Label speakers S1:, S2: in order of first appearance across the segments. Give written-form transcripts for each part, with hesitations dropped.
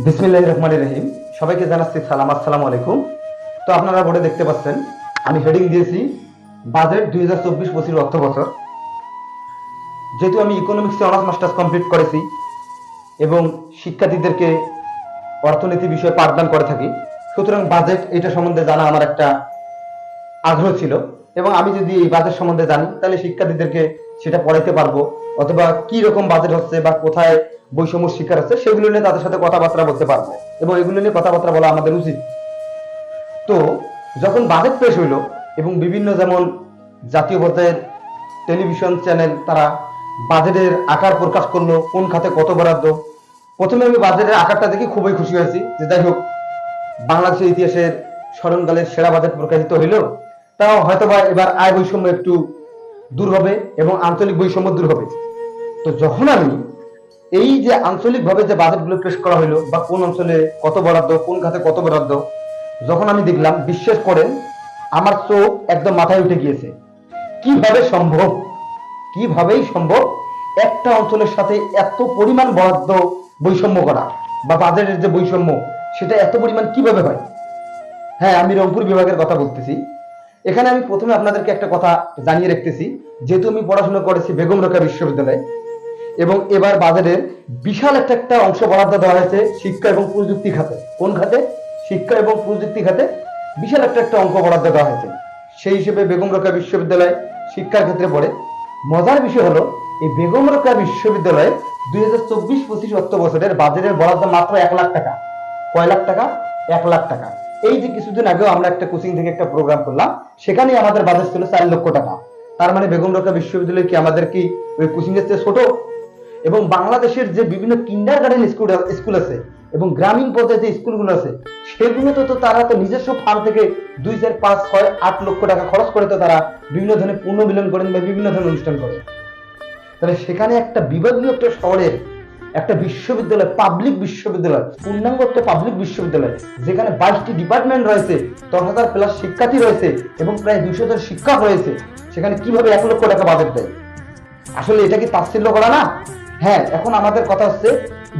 S1: বিসমিল্লাহির রহমানির রহিম। সবাইকে জানাচ্ছি সালাম, আসসালামু আলাইকুম। তো আপনারা বোর্ডে দেখতে পাচ্ছেন আমি হেডিং দিয়েছি বাজেট 2024-25 অর্থ বছর। যেহেতু আমি ইকোনমিক্সে অনার্স মাস্টার্স কমপ্লিট করেছি এবং শিক্ষার্থীদেরকে অর্থনীতি বিষয়ে পাঠদান করে থাকি, সুতরাং বাজেট এটা সম্বন্ধে জানা আমার একটা আগ্রহ ছিল। এবং আমি যদি এই বাজেট সম্বন্ধে জানি তাহলে শিক্ষার্থীদেরকে সেটা পড়াইতে পারবো, অথবা কি রকম বাজেট হচ্ছে বা কোথায় বৈষম্য শিকার হচ্ছে সেগুলো নিয়ে তাদের সাথে কথাবার্তা বলতে পারবো, এবং এগুলো নিয়ে কথাবার্তা বলা আমাদের উচিত। তো যখন বাজেট পেশ হইলো এবং বিভিন্ন যেমন জাতীয় পর্যায়ের টেলিভিশন চ্যানেল তারা বাজেটের আকার প্রকাশ করলো, কোন খাতে কত বরাদ্দ, প্রথমে আমি বাজেটের আকারটা দেখে খুবই খুশি হয়েছি যে যাই হোক বাংলাদেশের ইতিহাসের স্মরণকালের সেরা বাজেট প্রকাশিত হইল। তাও হয়তোবা এবার আয় বৈষম্য একটু দূর হবে এবং আঞ্চলিক বৈষম্য দূর হবে। তো যখন আমি এই যে আঞ্চলিকভাবে যে বাজেটগুলো পেশ করা হলো বা কোন অঞ্চলে কত বরাদ্দ, কোন খাতে কত বরাদ্দ, যখন আমি দেখলাম, বিশ্বাস করেন আমার চোখ একদম মাথায় উঠে গিয়েছে। কিভাবে সম্ভব, কিভাবেই সম্ভব একটা অঞ্চলের সাথে এত পরিমাণ বরাদ্দ বৈষম্য করা বা বাজেটের যে বৈষম্য সেটা এত পরিমাণ কিভাবে হয়। হ্যাঁ, আমি রংপুর বিভাগের কথা বলতেছি। এখানে আমি প্রথমে আপনাদেরকে একটা কথা জানিয়ে রাখতেছি, যেহেতু আমি পড়াশোনা করেছি বেগম রোকেয়া বিশ্ববিদ্যালয়ে এবং এবার বাজেটের বিশাল একটা অংশ বরাদ্দ দেওয়া হয়েছে শিক্ষা এবং প্রযুক্তি খাতে। কোন খাতে? শিক্ষা এবং প্রযুক্তি খাতে বিশাল একটা অঙ্ক বরাদ্দ দেওয়া হয়েছে। সেই হিসেবে বেগম রোকেয়া বিশ্ববিদ্যালয় শিক্ষার ক্ষেত্রে পড়ে। মজার বিষয় হলো এই বেগম রোকেয়া বিশ্ববিদ্যালয়ে 2024-25 অর্থ বছরের বাজেটের বরাদ্দ মাত্র 1 লাখ টাকা। কয় লাখ টাকা? 1 লাখ টাকা। এই যে কিছুদিন আগেও আমরা একটা কোচিং থেকে একটা প্রোগ্রাম করলাম, সেখানে আমাদের বাজেট ছিল 4 লক্ষ টাকা। তার মানে বেগম রোকেয়া বিশ্ববিদ্যালয় কি আমাদের কি ওই কোচিং এর চেয়ে ছোট? এবং বাংলাদেশের যে বিভিন্ন কিন্ডারগার্টেন স্কুল আছে এবং গ্রামীণ পর্যায়ে যে স্কুলগুলো আছে সেগুলোতে তো তারা তো নিজস্ব ফান্ড থেকে 2, 4, 5, 6, 8 লক্ষ টাকা খরচ করে তো তারা বিভিন্ন ধরনের পুনর্মিলন করেন বা বিভিন্ন ধরনের অনুষ্ঠান করে। তাহলে সেখানে একটা বিভাগীয় একটা শহরের একটা বিশ্ববিদ্যালয়, পাবলিক বিশ্ববিদ্যালয়, পূর্ণাঙ্গ একটা পাবলিক বিশ্ববিদ্যালয়, যেখানে 22টি ডিপার্টমেন্ট রয়েছে, 10,000 প্লাস শিক্ষার্থী রয়েছে এবং প্রায় 200 জন শিক্ষক রয়েছে, সেখানে কিভাবে 1 লক্ষ টাকা বাজেট দেয়? আসলে এটা কি তাচ্ছিল্য করা না? হ্যাঁ, এখন আমাদের কথা হচ্ছে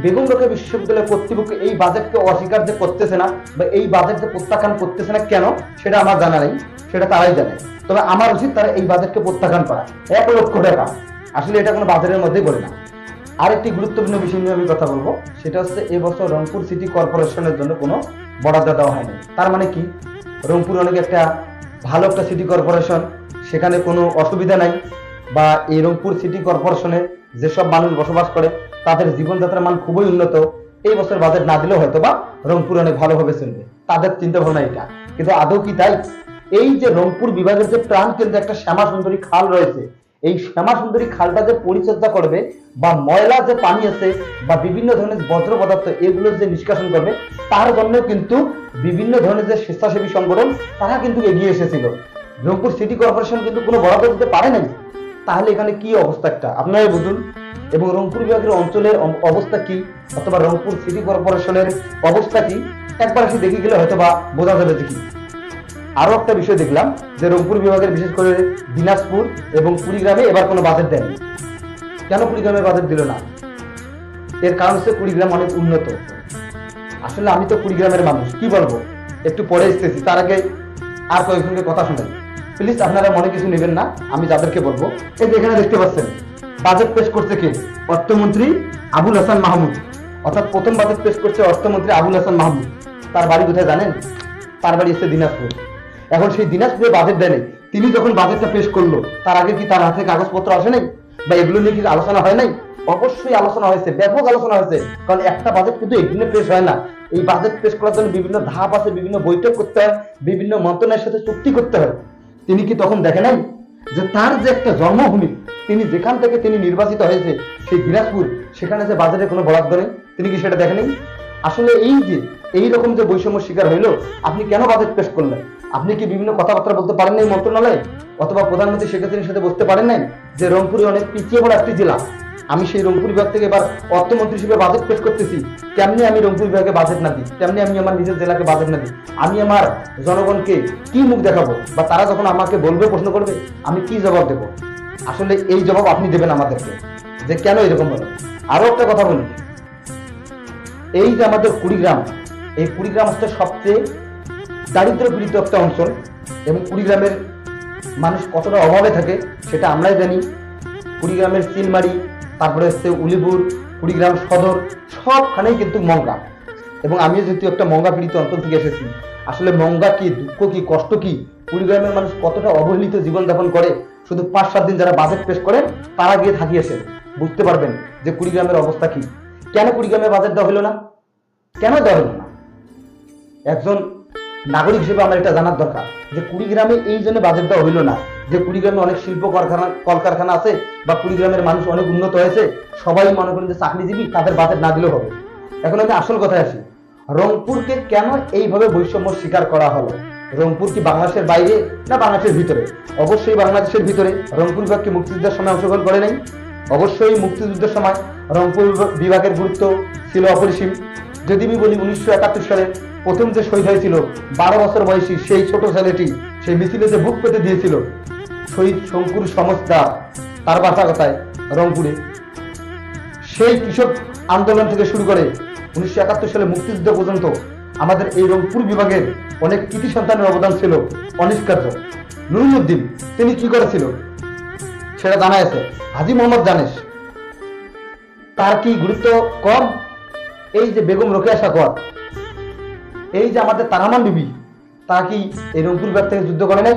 S1: বেগম রোকেয়া বিশ্ববিদ্যালয় কর্তৃপক্ষ এই বাজেটকে অস্বীকার যে করতেছে না বা এই বাজেট যে প্রত্যাখ্যান করতেছে না, কেন সেটা আমার জানা নেই, সেটা তারাই জানে। তবে আমার উচিত তারা এই বাজেটকে প্রত্যাখ্যান করা। 1 লক্ষ টাকা আসলে এটা কোনো বাজেটের মধ্যেই পড়ে না। আরেকটি গুরুত্বপূর্ণ বিষয় নিয়ে আমি কথা বলবো, সেটা হচ্ছে এবছর রংপুর সিটি কর্পোরেশনের জন্য কোনো বরাদ্দ দেওয়া হয়নি। তার মানে কি, রংপুর অনেক একটা ভালো একটা সিটি কর্পোরেশন, সেখানে কোনো অসুবিধা নাই, বা এই রংপুর সিটি কর্পোরেশনে যেসব মানুষ বসবাস করে তাদের জীবনযাত্রার মান খুবই উন্নত। এই বছর বাজেট না দিলেও হয়তো বা রংপুর অনেক ভালোভাবে চলবে, তাদের চিন্তা ভাবনা এটা। কিন্তু আদৌ কি তাই? এই যে রংপুর বিভাগের যে প্রাণ কেন্দ্রে একটা শ্যামা সুন্দরী খাল রয়েছে, এই শ্যামা সুন্দরী খালটা যে পরিচর্যা করবে বা ময়লা যে পানি আছে বা বিভিন্ন ধরনের বজ্র পদার্থ এগুলো যে নিষ্কাশন করবে, তার জন্য কিন্তু বিভিন্ন ধরনের যে স্বেচ্ছাসেবী সংগঠন তারা কিন্তু এগিয়ে এসেছিল। রংপুর সিটি কর্পোরেশন কিন্তু কোনো বরাদ্দ দিতে পারে নাই। তাহলে এখানে কি অবস্থা একটা আপনারাই বুঝুন। এবং রংপুর বিভাগের অঞ্চলের অবস্থা কি অথবা রংপুর সিটি কর্পোরেশনের অবস্থা কি একবার এসে দেখে গেলে হয়তো বা বোঝা যাবে যে কি। আরো একটা বিষয় দেখলাম যে রংপুর বিভাগের বিশেষ করে দিনাজপুর এবং কুড়িগ্রামে এবার কোনো বাজেট দেয়নি। কেন কুড়িগ্রামের বাজেট দিল না? এর কারণ হচ্ছে কুড়িগ্রাম অনেক উন্নত। আসলে আমি তো কুড়িগ্রামের মানুষ, কি বলবো, একটু পরে এসেছি, তার আগে আর কয়েকজনকে কথা শোনাই। প্লিজ আপনারা মনে কিছু নেবেন না, আমি যাদেরকে বলবো। এই যে এখানে দেখতে পাচ্ছেন বাজেট পেশ করছে কে? অর্থমন্ত্রী আবুল হাসান মাহমুদ। অর্থাৎ প্রথম বাজেট পেশ করছে অর্থমন্ত্রী আবুল হাসান মাহমুদ। তার বাড়ি কোথায় জানেন? তার বাড়ি হচ্ছে দিনাজপুর। এখন সেই দিনাজপুরে বাজেট দেয়নি। তিনি যখন বাজেটটা পেশ করলো তার আগে কি তার হাতে কাগজপত্র আসে নাই বা এগুলো নিয়ে কি আলোচনা হয় নাই? অবশ্যই আলোচনা হয়েছে, ব্যাপক আলোচনা হয়েছে। কারণ একটা বাজেট কিন্তু একদিনে পেশ হয় না। এই বাজেট পেশ করার জন্য বিভিন্ন ধাপ আছে, বিভিন্ন বৈঠক করতে হয়, বিভিন্ন মন্ত্রণালয়ের সাথে চুক্তি করতে হয়। তিনি কি তখন দেখে নাই যে তার যে একটা জন্মভূমি, তিনি যেখান থেকে তিনি নির্বাচিত হয়েছে সেই দিনাজপুর, সেখানে যে বাজেটে কোনো বরাদ্দ নেই, তিনি কি সেটা দেখেন? আসলে এই যে এইরকম যে বৈষম্য শিকার হইলো, আপনি কেন বাজেট পেশ করলেন? আপনি কি বিভিন্ন কথাবার্তা বলতে পারেন নাই মন্ত্রণালয়ে অথবা প্রধানমন্ত্রী শেখ হাসিনার সাথে বসতে পারেন নাই যে রংপুরে অনেক পিছিয়ে পড়া একটি জেলা, আমি সেই রংপুর বিভাগ থেকে এবার অর্থমন্ত্রী হিসেবে বাজেট পেশ করতেছি, কেমনি আমি রংপুর বিভাগে বাজেট না দিই, কেমনি আমি আমার নিজের জেলাকে বাজেট না দিই, আমি আমার জনগণকে কি মুখ দেখাবো? বা তারা যখন আমাকে বলবে, প্রশ্ন করবে, আমি কি জবাব দেবো? আসলে এই জবাব আপনি দেবেন আমাদেরকে যে কেন এরকম হলো। আরো একটা কথা বলি, এই যে আমাদের কুড়িগ্রাম, এই কুড়িগ্রাম হচ্ছে সবচেয়ে দারিদ্র পীড়িত একটা অঞ্চল, এবং কুড়িগ্রামের মানুষ কতটা অভাবে থাকে সেটা আমরাই জানি। কুড়িগ্রামের চিলমারি, তারপরে হচ্ছে উলিপুর, কুড়িগ্রাম সদর, সবখানেই কিন্তু মঙ্গা। এবং আমিও যেহেতু একটা মঙ্গা পীড়িত অঞ্চল থেকে এসেছি, আসলে মঙ্গা কি, দুঃখ কি, কষ্ট কি, কুড়িগ্রামের মানুষ কতটা অবহেলিত জীবনযাপন করে, শুধু 5-7 দিন যারা বাজেট পেশ করেন তারা গিয়ে থাকিয়েছে, বুঝতে পারবেন যে কুড়িগ্রামের অবস্থা কি। কেন কুড়িগ্রামে বাজেট দেওয়া হলো না? কেন দেওয়া হলো না? একজন নাগরিক হিসেবে আমার এটা জানার দরকার যে কুড়িগ্রামে এই জন্য বাজেট দেওয়া হইলো না যে কুড়িগ্রামে অনেক শিল্প কলকারখানা আছে, বা কুড়িগ্রামের মানুষ অনেক উন্নত হয়েছে, সবাই মনে করেন যে চাকরিজীবী, তাদের বাজেট না দিলেও হবে। এখন আমি আসল কথায় আসি, রংপুরকে কেন এইভাবে বৈষম্য স্বীকার করা হলো? রংপুর কি বাংলাদেশের বাইরে না বাংলাদেশের ভিতরে? অবশ্যই বাংলাদেশের ভিতরে। রংপুর বিভাগ কি মুক্তিযুদ্ধের সময় অংশগ্রহণ করে নাই? অবশ্যই মুক্তিযুদ্ধের সময় রংপুর বিভাগের গুরুত্ব ছিল অপরিসীম। যদি আমি বলি 1971 সালে প্রথম যে শহীদ হয়েছিল 12 বছর বয়সী সেই ছোট ছেলেটি, সেই মিছিলে যে বুক পেতে দিয়েছিল, শহীদ শঙ্কুর সমস্যা, তার বাসা কথায় রংপুরে। সেই কৃষক আন্দোলন থেকে শুরু করে 1971 সালে মুক্তিযুদ্ধ পর্যন্ত আমাদের এই রংপুর বিভাগের অনেক কৃতি সন্তানের অবদান ছিল অনিষ্কার্য। নুরুল-উদ্দিন তিনি কি করেছিল সেটা জানা আছে। হাজী মোহাম্মদ জানেশ, তার কি গুরুত্ব কম? এই যে বেগম রোকেয়া সাকোয়াত, এই যে আমাদের তারামান বিবি, তারা কি এই রংপুর বিভাগ থেকে যুদ্ধ করে নাই?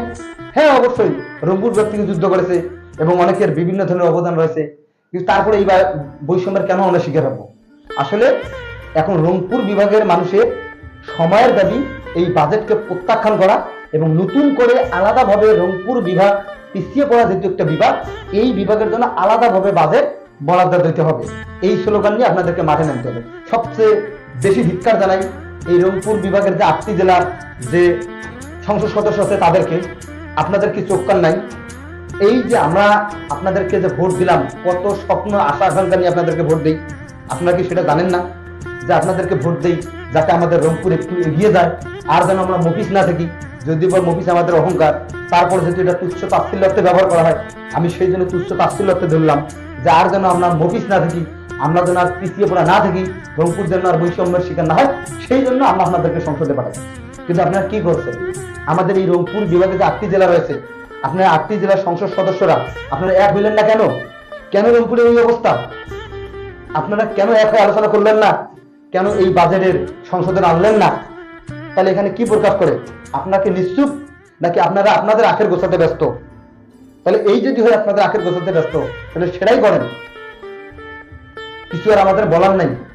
S1: হ্যাঁ, অবশ্যই রংপুর বিভাগ থেকে যুদ্ধ করেছে, এবং অনেকের বিভিন্ন ধরনের অবদান রয়েছে। কিন্তু তারপরে এই বৈষম্যের কেন আমরা শিকার হবো? আসলে এখন রংপুর বিভাগের মানুষের সময়ের দাবি এই বাজেটকে প্রত্যাখ্যান করা, এবং নতুন করে আলাদাভাবে রংপুর বিভাগ, পিছিয়ে পড়া যেহেতু একটা বিভাগ, এই বিভাগের জন্য আলাদাভাবে বাজেট বরাদ্দ দিতে হবে। এই স্লোগান নিয়ে আপনাদেরকে মাঠে নামতে হবে। সবচেয়ে বেশি ধিক্কার জানাই এই রংপুর বিভাগের যে 8টি জেলার যে সংসদ সদস্য আছে তাদেরকে। আপনাদের কি চোখ কান নাই? এই যে আমরা আপনাদেরকে যে ভোট দিলাম, কত স্বপ্ন আশা আকাঙ্ক্ষা নিয়ে আপনাদেরকে ভোট দিই, আপনারা কি সেটা জানেন না? যে আপনাদেরকে ভোট দেই যাতে আমাদের রংপুর একটু এগিয়ে যায়, আর যেন আমরা মফিস না থাকি। যদি বা মফিস আমাদের অহংকার, তারপর যেহেতু এটা তুচ্ছ তাচ্ছিল্যতে ব্যবহার করা হয়, আমি সেই জন্য তুচ্ছ তাচ্ছিল্যতে ধরলাম যে আর যেন আমরা মফিস না থাকি, আমরা যেন আর পিছিয়ে পড়া না থাকি, রংপুর যেন আর বৈষম্যের শিকার না হয়, সেই জন্য আমরা আপনাদেরকে সংসদে পাঠাই। কিন্তু আপনারা কি করছেন? আমাদের এই রংপুর বিভাগে যে 8টি জেলা রয়েছে, আপনারা 8টি জেলার সংসদ সদস্যরা আপনারা এক হইলেন না কেন? কেন রংপুরের এই অবস্থা? আপনারা কেন এক হয়ে আলোচনা করলেন না? কেন এই বাজেটের সংশোধন আনলেন না? তাহলে এখানে কি প্রকাশ করে? আপনাকে নিশ্চুপ, নাকি আপনারা আপনাদের আখের গোছাতে ব্যস্ত? তাহলে এই যদি হয় আপনাদের আখের গোছাতে ব্যস্ত, তাহলে সেটাই করেন, কিছু আর আমাদের বলার নাই।